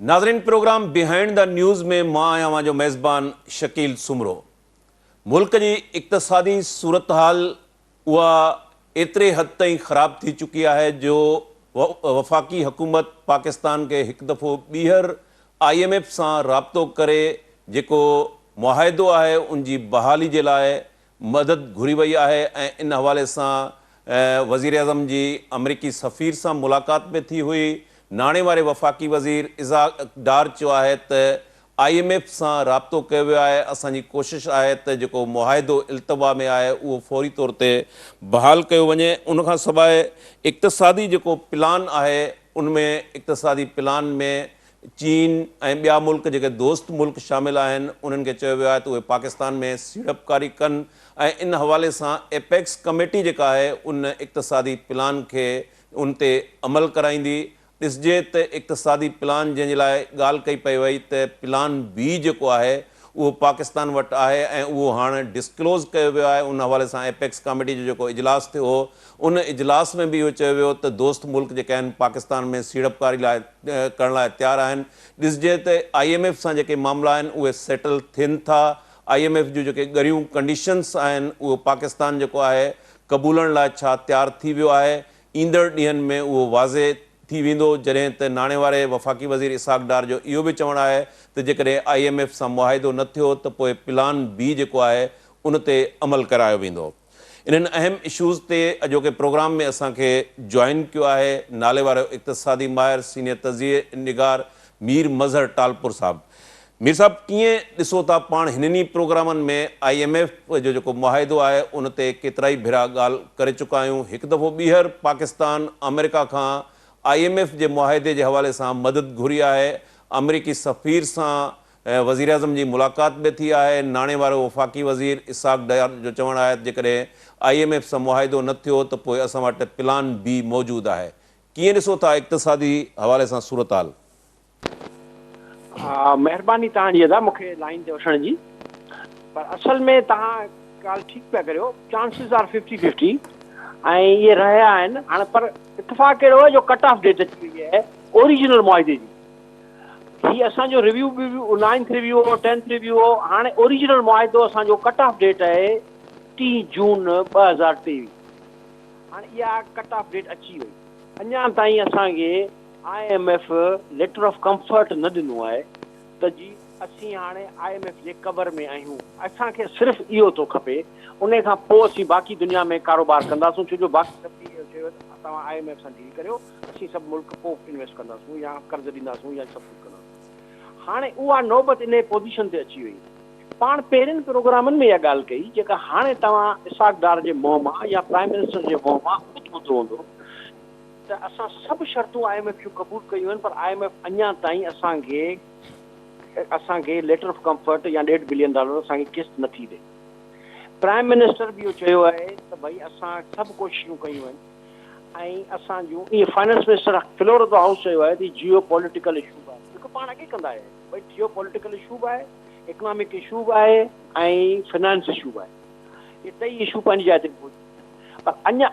नाज़रीन, programme behind the news में मां आहियां वां जो मेज़बान शकील सुमरो। मुल्क जी इक़्तिसादी सूरत हाल उहा एतिरे हद ताईं ख़राब थी चुकी है जो वफ़ाक़ी हुकूमत पाकिस्तान के एक दफ़ो ॿीहर IMF सां राब्तो करे जेको मुआहिदो आहे उन जी बहाली जे लाइ मदद घुरी वई आहे ऐं इन हवाले सां वज़ीर आज़म जी अमरीकी सफ़ीर सां मुलाक़ात में थी हुई। नाणे वारे वफ़ाक़ी वज़ीर इज़ाक डार चयो आहे त IMF सां राब्तो कयो वियो आहे। असांजी कोशिशि आहे त जेको मुआहिदो इल्तवा में आहे उहो फौरी तौर ते बहाल कयो वञे। उनखां सवाइ इक़्तिसादी जेको प्लान आहे उनमें इक़्तिसादी प्लान में चीन ऐं ॿिया मुल्क जेके दोस्त मुल्क शामिल आहिनि उन्हनि खे चयो वियो आहे त उहे पाकिस्तान में सीड़पकारी कनि ऐं इन हवाले सां एपेक्स कमेटी जेका आहे उन इक़्तिसादी प्लान खे उन ते अमल कराईंदी। ॾिसजे त इक़्तिसादी प्लान जंहिंजे लाइ ॻाल्हि कई पई वई त प्लान बी जेको आहे उहो पाकिस्तान वटि आहे ऐं उहो हाणे डिस्क्लोज़ कयो वियो आहे। उन हवाले सां एपेक्स कमेटी जो जेको इजलास थियो हो उन इजलास में बि इहो चयो वियो त दोस्त मुल्क जेके आहिनि पाकिस्तान में सीड़पकारी लाइ करण लाइ तयारु आहिनि। ॾिसजे त IMF सां जेके मामला आहिनि उहे सेटल थियनि था। IMF जूं जेके ॻरियूं कंडीशन्स आहिनि उहो पाकिस्तान जेको आहे क़बूलण लाइ छा तयारु थी वियो आहे, ईंदड़ ॾींहंनि में उहो वाज़े थी वेंदो। जॾहिं त नाणे वारे वफ़ाक़ी वज़ीर इसाक डार जो इहो बि चवणु आहे त जेकॾहिं IMF सां मुआहिदो न थियो त पोइ प्लान बी जेको आहे उन ते अमल करायो वेंदो। इन्हनि अहम इशूज़ ते अॼोके प्रोग्राम में असांखे जॉइन कयो आहे नाले वारो इक़्तिसादी माहिर सीनियर तज़िये निगार मीर मज़हर टालपुर साहब। मीर साहब, कीअं ॾिसो था पाण हिननि प्रोग्रामनि में IMF जो जेको मुआहिदो आहे उन ते केतिरा ई भेरा ॻाल्हि करे चुका आहियूं। हिकु दफ़ो ॿीहर पाकिस्तान अमेरिका खां IMF जे मुआहिदे जे हवाले सां मदद घुरी आहे। अमरीकी सफ़ीर सां वज़ीर आज़म जी मुलाक़ात बि थी आहे। नाणे वारो वफ़ाक़ी वज़ीर इसाक डार जो चवणु आहे त जेकॾहिं IMF सां मुआहिदो न थियो त पोइ असां वटि प्लान बी मौजूदु आहे। कीअं ॾिसो था इक़्तिसादी हवाले सां सूरत हाल? महिरबानी तव्हांजी अदा मूंखे लाइन ते वठण जी। पर असल में तव्हां ॻाल्हि ठीकु पिया करियो, चांसिस आर 50-50 ऐं इहे रहिया आहिनि। हाणे पर इतफ़ाक़ कहिड़ो आहे जो कट ऑफ डेट अची वई आहे ओरिजिनल मुआहिदे जी। हीअ असांजो रिव्यू 9th रिव्यू हो, 10th रिव्यू हो। हाणे ओरिजिनल मुआहिदो असांजो कट ऑफ डेट आहे 30 जून 2023। हाणे इहा कट ऑफ डेट अची वई। अञा ताईं असांखे IMF लेटर ऑफ कंफर्ट न ॾिनो आहे त जी असीं हाणे IMF जे कवर में आहियूं। असांखे सिर्फ़ु इहो थो खपे, उन खां पोइ असीं बाक़ी दुनिया में कारोबार कंदासीं। छो जो बाक़ी सभु चयो तव्हां IMF सां डील करियो, असीं सभु मुल्क पोइ इन्वेस्ट कंदासीं या कर्ज़ ॾींदासीं या सभु कुझु कंदासीं। हाणे उहा नौबत इन पोज़ीशन ते अची वई। पाण पहिरियुनि प्रोग्रामनि में इहा ॻाल्हि कई जेका हाणे तव्हां इसाक डार जे मुंहं मां या प्राइम मिनिस्टर जे मुंहं मां ॿुधो हूंदो त असां सभु शर्तूं IMF जूं क़बूल कयूं आहिनि, पर IMF अञा ताईं असांखे लेटर ऑफ कंफर्ट या $1.5 बिलियन असांखे किस्त नथी ॾे। प्राइम मिनिस्टर बि इहो चयो आहे त भई असां सभु कोशिशूं कयूं आहिनि ऐं असांजूं ईअं finance minister floor of the house चयो आहे त जियो पॉलिटिकल इशू आहे, जेको पाण अॻे कंदा आहियूं। भई जियो पॉलिटिकल इशू बि आहे, इकोनॉमिक इशू बि आहे ऐं फाइनेंस इशू बि आहे। इहे टई इशू पंहिंजी जाइ ते पर अञा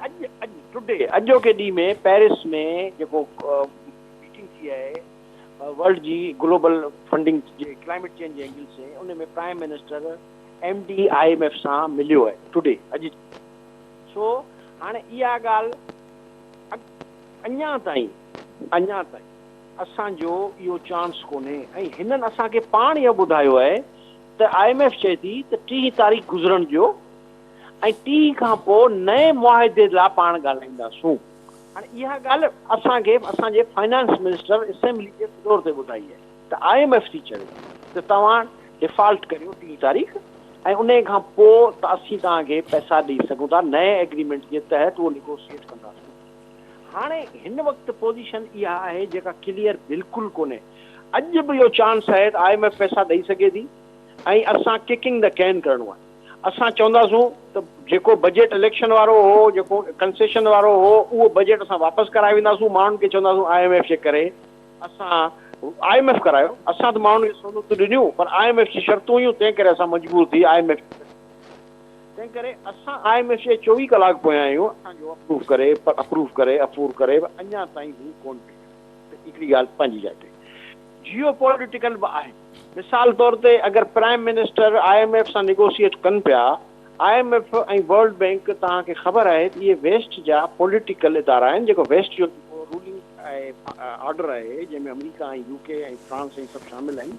टुडे अॼोके ॾींहं में पेरिस में जेको मीटिंग थी आहे वर्ल्ड जी ग्लोबल फंडिंग जे क्लाइमेट चेंज जे एंगल से, उन में प्राइम मिनिस्टर MD IMF सां मिलियो आहे टुडे अॼु। सो हाणे इहा ॻाल्हि अञा ताईं असांजो इहो चांस कोन्हे। ऐं हिननि असांखे पाण इहो ॿुधायो आहे त IMF चए थी त 30 तारीख़ गुज़रण जो ऐं 30 खां पोइ नए मुआहिदे लाइ पाण ॻाल्हाईंदासूं। हाणे इहा ॻाल्हि असांखे असांजे फाइनेंस मिनिस्टर असेंबली जे फ्लोर ते ॿुधाई आहे त IMF थी चए त तव्हां डिफॉल्ट करियो 30 तारीख़ ऐं उन खां पोइ त असीं तव्हांखे पैसा ॾेई सघूं था, नए एग्रीमेंट जे तहत उहो निगोशिएट कंदासीं। हाणे हिन वक़्तु पोज़ीशन इहा आहे जेका क्लियर बिल्कुलु कोन्हे। अॼु बि इहो चांस आहे त IMF पैसा ॾेई सघे थी ऐं असां किकिंग द कैन करिणो आहे। असां चवंदासूं त जेको बजट इलेक्शन वारो हो, जेको कंसेशन वारो हो, उहो बजट असां वापसि कराए वेंदासूं। माण्हुनि खे चवंदासूं IMF जे करे असां IMF करायो। असां त माण्हुनि खे सहूलियतूं ॾिनियूं पर IMF जी शर्तूं हुयूं, तंहिं करे असां मजबूर थी IMF। तंहिं करे असां IMF जे 24 कलाक पोयां आहियूं। असांजो अप्रूव करे अञा ताईं हू कोन पियो। त हिकिड़ी ॻाल्हि पंहिंजी जाइ ते। जियो पॉलिटिकल बि आहे। मिसाल तौर ते अगरि प्राइम मिनिस्टर IMF सां नेगोशिएट कनि पिया, IMF ऐं वर्ल्ड बैंक तव्हांखे ख़बर आहे त इहे वेस्ट जा पॉलिटिकल इदारा आहिनि, जेको वेस्ट जो रूलिंग ऑर्डर आहे जंहिंमें अमेरिका ऐं UK ऐं फ्रांस ऐं सभु शामिल आहिनि,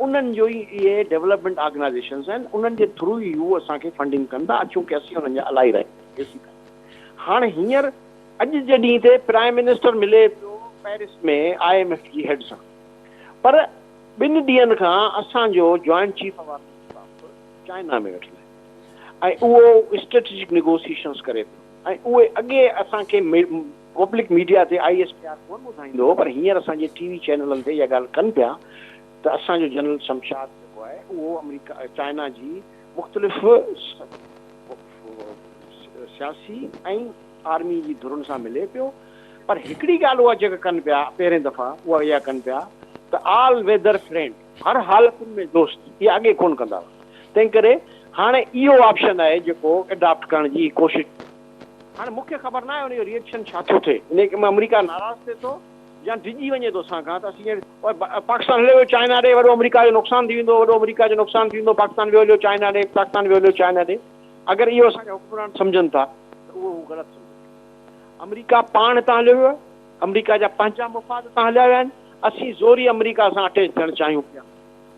उन्हनि जो ई इहे डेवलपमेंट ऑर्गेनाइज़ेशन्स आहिनि, उन्हनि जे थ्रू ई उहो असांखे फंडिंग कंदा, चूंकि असीं उन्हनि जा अलाई रहिया। हाणे हींअर अॼु जे ॾींहं ते प्राइम मिनिस्टर मिले पियो पेरिस में IMF जी हेड सां, पर 2 ॾींहंनि खां असांजो joint chief of army staff China में वेठल आहे ऐं उहो स्ट्रेटेजिक नेगोशिएशंस करे पियो, ऐं उहे अॻे असांखे पब्लिक मीडिया ते ISPR कोन ॿुधाईंदो, पर हींअर असांजे TV चैनलनि ते इहा ॻाल्हि कनि पिया त असांजो जनरल शमशाद जेको आहे उहो अमेरिका चाइना जी मुख़्तलिफ़ सियासी ऐं आर्मी जी धुरुनि सां मिले पियो। पर हिकिड़ी ॻाल्हि उहा जेका कनि पिया पहिरें दफ़ा, उहा इहा कनि पिया त ऑल वेदर फ्रेंड, हर हालतुनि में दोस्त, इहा अॻे कोन कंदा हुआ। तंहिं करे हाणे इहो ऑप्शन आहे जेको एडॉप्ट करण जी कोशिशि। हाणे मूंखे ख़बर न आहे उनजो रिएक्शन छा थो थिए, इन में अमेरिका नाराज़ थिए थो या डिॼी वञे थो असां खां त असीं पाकिस्तान हले वियो चाइना ॾे, वॾो अमेरिका जो नुक़सानु थी वेंदो, वॾो अमेरिका जो नुक़सानु थी वेंदो, पाकिस्तान वियो हलियो चाइना ॾे, पाकिस्तान वियो हलियो चाइना ॾे। अगरि इहो असांजा हुक्मरान सम्झनि था त उहो ग़लति सम्झनि। अमेरिका पाण हितां हलियो वियो आहे, अमेरिका जा पंहिंजा मुफ़ाद हितां हलिया विया आहिनि, असीं ज़ोरी अमेरिका सां अटैच थियणु चाहियूं पिया।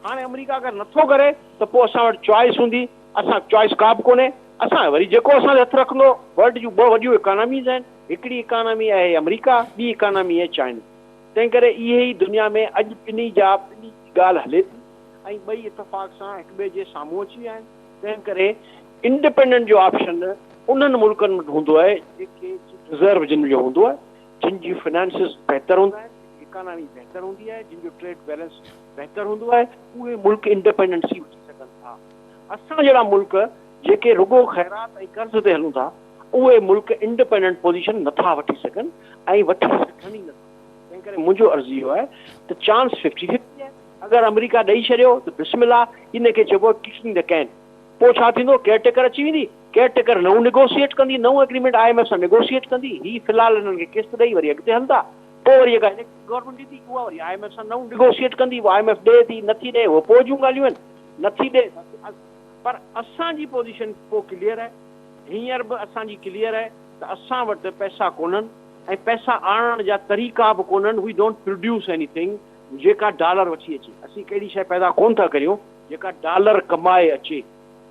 हाणे अमेरिका अगरि नथो करे त पोइ असां वटि चॉइस हूंदी, असां चॉइस का बि कोन्हे, असां वरी जेको असांजे हथु रखंदो। वर्ल्ड जूं 2 वॾियूं इकानमीज़ आहिनि, हिकिड़ी इकानमी आहे अमेरिका, ॿी इकानमी आहे चाइना। तंहिं करे इहे ई दुनिया में अॼु ॿिन्ही जी ॻाल्हि हले थी ऐं ॿई इतफ़ाक़ सां हिक ॿिए जे साम्हूं अची विया आहिनि। तंहिं करे इंडिपेंडेंट जो ऑप्शन उन्हनि मुल्कनि में हूंदो आहे जेके रिज़र्व जिन जो हूंदो आहे, जिन जी फाइनेंसिस बहितर हूंदा आहिनि, इकानमी बहितर हूंदी आहे, जिन जो ट्रेड बैलेंस बहितर हूंदो आहे, उहे मुल्क इंडिपेंडेंसी वठी सघनि था। असां जहिड़ा मुल्क जेके रुगो ख़ैरात ऐं कर्ज़ ते हलूं था, उहे मुल्क इंडिपेंडेंट पोज़ीशन नथा वठी सघनि ऐं वठी सघनि ई नथा। तंहिं करे मुंहिंजो अर्ज़ु इहो आहे त चांस 50-50 आहे। अगरि अमेरिका ॾेई छॾियो त बिस्मिल्लाह, इनखे चइबो किकिंग द कैन। पोइ छा थींदो, केयर टेकर अची वेंदी, केयर टेकर नओं नेगोशिएट कंदी, नओं एग्रीमेंट IMF सां नेगोशिएट कंदी, ही फ़िलहाल हिननि खे किस्त ॾेई वरी अॻिते हलंदा, पोइ वरी जेका गवर्नमेंट ॾींदी उहा वरी IMF सां नओं नेगोशिएट कंदी, उहा IMF ॾे थी नथी ॾे, उहो पोइ जूं ॻाल्हियूं आहिनि, नथी ॾे। पर असांजी पोज़ीशन पोइ क्लियर आहे, हींअर बि असांजी क्लियर आहे त असां वटि पैसा कोन्हनि ऐं पैसा आणण जा तरीक़ा बि कोन्हनि। वी डोंट प्रोड्यूस एनीथिंग जेका डॉलर वठी अचे, असीं कहिड़ी शइ पैदा कोन था करियूं जेका डॉलर कमाए अचे।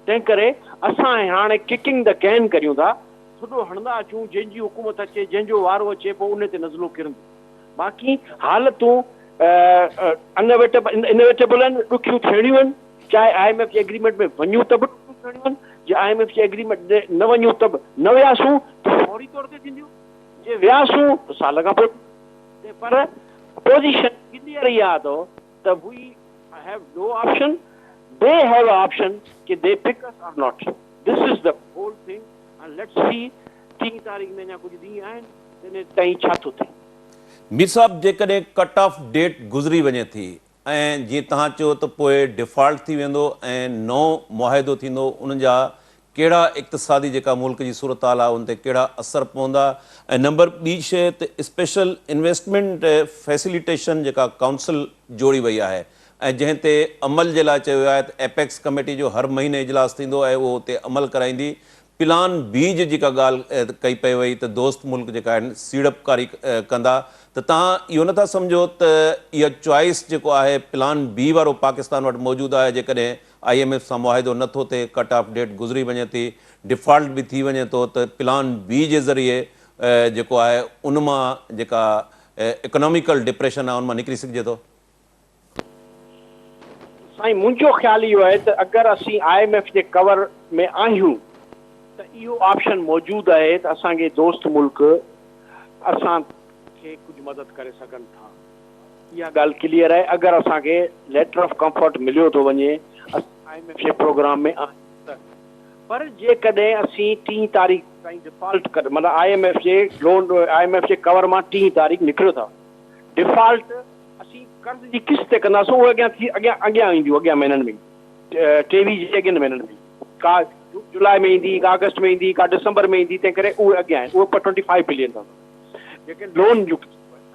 तंहिं करे असां हाणे किकिंग द कैन करियूं था, सुठो हणंदा अचूं, जंहिंजी हुकूमत अचे, जंहिंजो वारो अचे, पोइ उन ते नज़लो किरंदो। बाक़ी हालतूं इनवेटेबल आहिनि, ॾुखियूं थियणियूं आहिनि। चाहे IMF जे एग्रीमेंट में वञूं त बि ॾुखियूं थियणियूं आहिनि, जे IMF जे एग्रीमेंट न वञूं त बि न वियासीं त फौरी तौर ते थींदियूं, जे वियासीं त साल खां पोइ। पर पोज़ीशन क्लियर इहा आहे त we have no option, they have an option कि they pick us or not. This is the whole thing and let's see 3 तारीख़ में अञा कुझु ॾींहं आहिनि तंहिं ताईं छा थो थिए। मीर साहब, जेकॾहिं कट ऑफ डेट गुज़री वञे थी ऐं जीअं तव्हां चयो त पोइ डिफॉल्ट थी वेंदो ऐं नओं मुआहिदो थींदो, उन जा कहिड़ा इक़्तिसादी जेका मुल्क जी सूरत हाल आहे उन ते कहिड़ा असर पवंदा, ऐं नंबर ॿी शइ त स्पेशल इन्वेस्टमेंट फैसिलिटेशन जेका काउंसिल जोड़ी वई आहे ऐं जंहिं ते अमल जे लाइ चयो आहे त एपेक्स कमेटी जो हर महीने इजलास थींदो ऐं उहो उते अमल कराईंदी। प्लान बी जी जेका ॻाल्हि कई पई वई त दोस्त मुल्क जेका आहिनि सीड़पकारी कंदा, त तव्हां इहो नथा सम्झो त इहा चॉइस जेको आहे प्लान बी वारो पाकिस्तान वटि मौजूदु आहे? जेकॾहिं IMF सां मुआहिदो नथो थिए, कट ऑफ डेट गुज़री वञे थी, डिफॉल्ट बि थी वञे थो, त प्लान बी जे ज़रिए जेको आहे उन मां जेका इकोनॉमिकल डिप्रेशन आहे उन मां निकिरी सघिजे थो? साईं, मुंहिंजो ख़्यालु इहो आहे त अगरि असीं IMF जे कवर में आहियूं त इहो ऑप्शन मौजूदु आहे त असांखे दोस्त मुल्क असांखे कुझु मदद करे सघनि था। इहा ॻाल्हि क्लियर आहे। अगरि असांखे लेटर ऑफ कंफर्ट मिलियो थो वञे IMF जे प्रोग्राम में आहियूं त। पर जेकॾहिं असीं 3 तारीख़ ताईं डिफॉल्ट कर, मतिलबु IMF जे लोन IMF जे कवर मां 3 तारीख़ निकिरियो था, डिफॉल्ट असीं कर्ज़ जी किस्त ते कंदासीं, उहे अॻियां ईंदियूं, अॻियां महीननि में 23 जे अॻियनि महीननि में, का जुलाई में ईंदी, का अगस्त में ईंदी, का दिसंबर में ईंदी। तंहिं करे उहे अॻियां आहिनि, उहे पर 25 बिलियन अथव जेके लोन जूं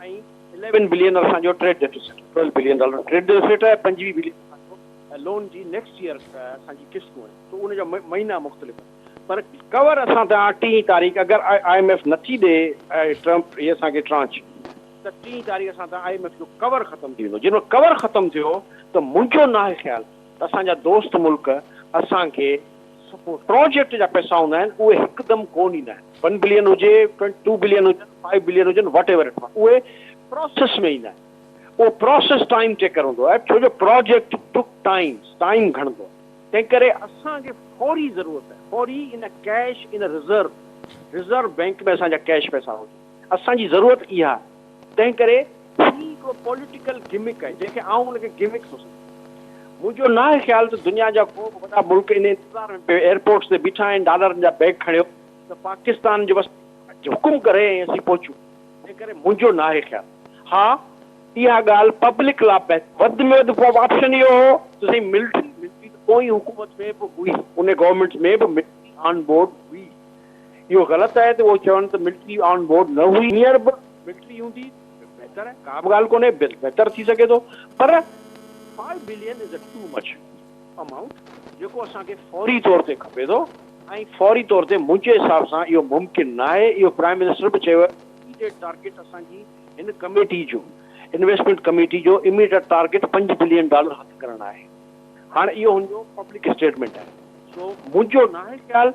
ऐं 11 बिलियन असांजो trade deficit, 12 billion dollar trade deficit है, 25 बिलियन असांजो लोन जी नेक्स्ट ईयर असांजी किस्तूं आहिनि, त उन जा महीना मुख़्तलिफ़ आहिनि। पर कवर असां तव्हां 3 तारीख़ अगरि IMF नथी ॾे ट्रम्प इहे असांखे ट्रांच, त 3 तारीख़ असां त IMF जो कवर ख़तमु थी वेंदो। जंहिंमें कवर ख़तमु थियो त मुंहिंजो न आहे ख़्यालु त असांजा दोस्त मुल्क असांखे प्रोजेक्ट जा पैसा हूंदा आहिनि उहे हिकदमि कोन ईंदा आहिनि। 1 बिलियन हुजे, 2 बिलियन हुजनि, 5 बिलियन हुजनि, वट एवर इट, उहे प्रोसेस में ईंदा आहिनि। उहो प्रोसेस टाइम टेकर हूंदो आहे, छो जो प्रोजेक्ट टुक टाइम खणंदो आहे। तंहिं करे असांखे फौरी ज़रूरत आहे, फौरी in cash in reserve bank में असांजा कैश पैसा हुजनि, असांजी ज़रूरत इहा आहे। तंहिं करे ही हिकिड़ो पॉलिटिकल गिमिक आहे जंहिंखे आउं हुनखे गिमिक थो सम्झां। मुंहिंजो न आहे ख़्यालु त दुनिया जा को बि वॾा मुल्क इन इंतज़ार में एयरपोर्ट्स ते बीठा आहिनि, डॉलरनि जा बैग खणियो त पाकिस्तान जो बसि हुकुम करे ऐं असीं पहुचूं। तंहिं करे मुंहिंजो न आहे ख़्यालु। हा, इहा ॻाल्हि पब्लिक लाइ वधि में वधि ऑप्शन इहो हो त साईं मिलिट्री कोई हुकूमत में बि हुई, उन गवर्नमेंट में बि मिलिट्री ऑन बोर्ड हुई। इहो ग़लति आहे त उहो चवनि त मिलिट्री ऑन बोर्ड न हुई। हींअर बि मिलिट्री हूंदी बहितर आहे, का बि ॻाल्हि कोन्हे, बहितर थी सघे थो। पर 5 billion is a too much amount जेको असांखे फौरी तौर ते खपे थो। ऐं फौरी तौर ते मुंहिंजे हिसाब सां इहो मुमकिन न आहे। इहो प्राइम मिनिस्टर बि चयो आहे, इमीडिएट टारगेट असांजी हिन कमेटी जो, इन्वेस्टमेंट कमेटी जो इमीडिएट टारगेट 5 बिलियन डॉलर हथ करणु आहे। हाणे इहो हुनजो पब्लिक स्टेटमेंट आहे। सो मुंहिंजो न आहे ख़्यालु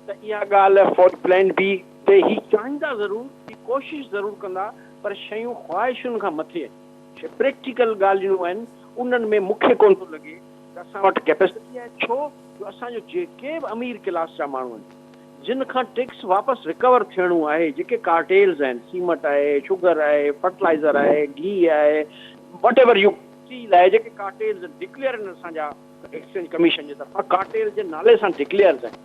त इहा ॻाल्हि फॉर प्लान बी ते ही चाहींदा ज़रूरु, ही कोशिशि ज़रूरु कंदा, पर शयूं ख़्वाहिशुनि खां मथे आहिनि। प्रैक्टिकल ॻाल्हियूं आहिनि, उन्हनि में मूंखे कोन थो लॻे त असां वटि कैपेसिटी आहे। छो जो असांजो जेके बि अमीर क्लास जा माण्हू आहिनि जिन खां टैक्स वापसि रिकवर थियणो आहे, जेके कार्टेल्स आहिनि, सीमेंट आहे, शुगर आहे, फर्टिलाइज़र आहे, घी आहे, वट एवर यू स्टील आहे, जेके कार्टेल्स डिक्लेयर आहिनि असांजा एक्सचेंज कमीशन जे तरफ़ां कार्टेल जे नाले सां डिक्लेयर आहिनि,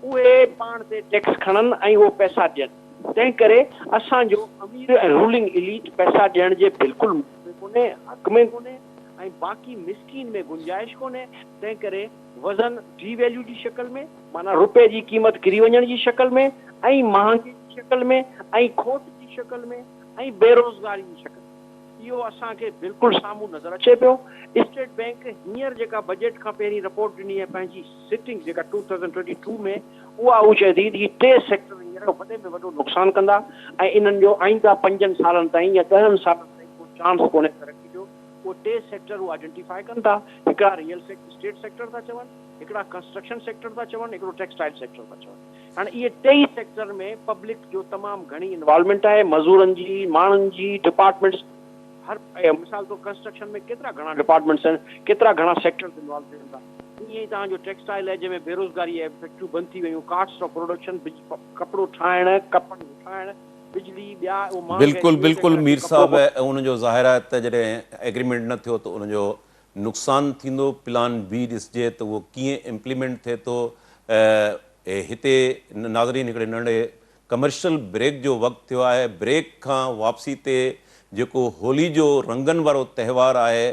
उहे पाण ते टैक्स खणनि ऐं उहो पैसा ॾियनि। तंहिं करे असांजो अमीर ऐं रूलिंग इलीट पैसा ॾियण जे बिल्कुलु में कोन्हे, हक़ में कोन्हे, ऐं बाक़ी मिसकिन में गुंजाइश कोन्हे। तंहिं करे वज़न डी वैल्यू जी शक्ल में, माना रुपए जी क़ीमत किरी वञण जी शक्ल में, ऐं महांगी जी शक्ल में, ऐं खोट जी शक्ल में, ऐं बेरोज़गारी जी शक्ल में, इहो असांखे बिल्कुलु साम्हूं नज़र अचे पियो। स्टेट बैंक हींअर जेका बजट खां पहिरीं रिपोर्ट ॾिनी आहे पंहिंजी सिटिंग जेका 2022 में, उहा चए थी ही 3 सेक्टर हींअर वॾे में वॾो नुक़सानु कंदा ऐं इन्हनि जो आईंदा 5 सालनि ताईं या 10 सालनि ताईं को चांस कोन्हे तरक़ी जो। उहे 3 सेक्टर उहे आइडेंटिफाई कनि था। हिकिड़ा रियल स्टेट सेक्टर था चवनि, हिकिड़ा कंस्ट्रक्शन सेक्टर था चवनि, हिकिड़ो टेक्सटाइल सेक्टर था चवनि। हाणे इहे 3 सेक्टर में पब्लिक जो तमामु घणी इन्वॉल्वमेंट आहे, मज़दूरनि जी, माण्हुनि जी, डिपार्टमेंट्स। हर मिसाल तो कंस्ट्रक्शन में केतिरा घणा डिपार्टमेंट्स आहिनि, केतिरा घणा सेक्टर्स इन्वॉल्व थियनि था। ईअं ई तव्हांजो टेक्सटाइल आहे जंहिंमें बेरोज़गारी आहे, फैक्ट्रियूं बंदि थी वियूं, कास्ट ऑफ प्रोडक्शन, कपिड़ो ठाहिण, कपड़ो ठाहिण, बिजली, ॿिया बिल्कुलु मीर साहब, उनजो ज़ाहिर आहे त जॾहिं एग्रीमेंट न थियो त उनजो नुक़सानु थींदो। प्लान बी ॾिसजे त उहो कीअं इम्प्लीमेंट थिए थो। हिते नाज़रीन हिकिड़े नंढे कमर्शियल ब्रेक जो वक़्तु थियो आहे। ब्रेक खां वापसी ते जेको होली जो रंगनि वारो त्योहारु आहे,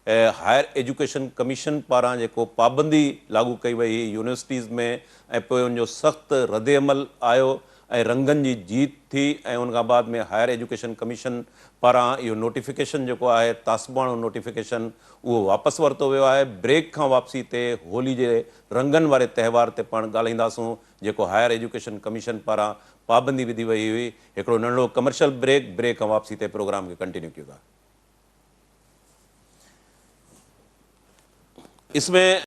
हायर एजुकेशन कमीशन पारां जेको पाबंदी लागू कई वई यूनिवर्सिटीज़ में, ऐं पोइ उनजो सख़्तु रद्द अमल आयो ऐं रंगनि जी जीत थी, ऐं उन खां बाद में हायर एजुकेशन कमीशन पारां इहो नोटिफिकेशन जेको आहे, तासबाणो नोटिफिकेशन, उहो वापसि वरितो वियो आहे। ब्रेक खां वापसी ते होली जे रंगनि वारे त्योहार ते पाण ॻाल्हाईंदासूं, जेको हायर एजुकेशन कमीशन पारां पाबंदी विधी वई हुई। हिकिड़ो नंढो कमर्शियल ब्रेक खां वापसी ते प्रोग्राम खे कंटिन्यू कयूं था। इसमें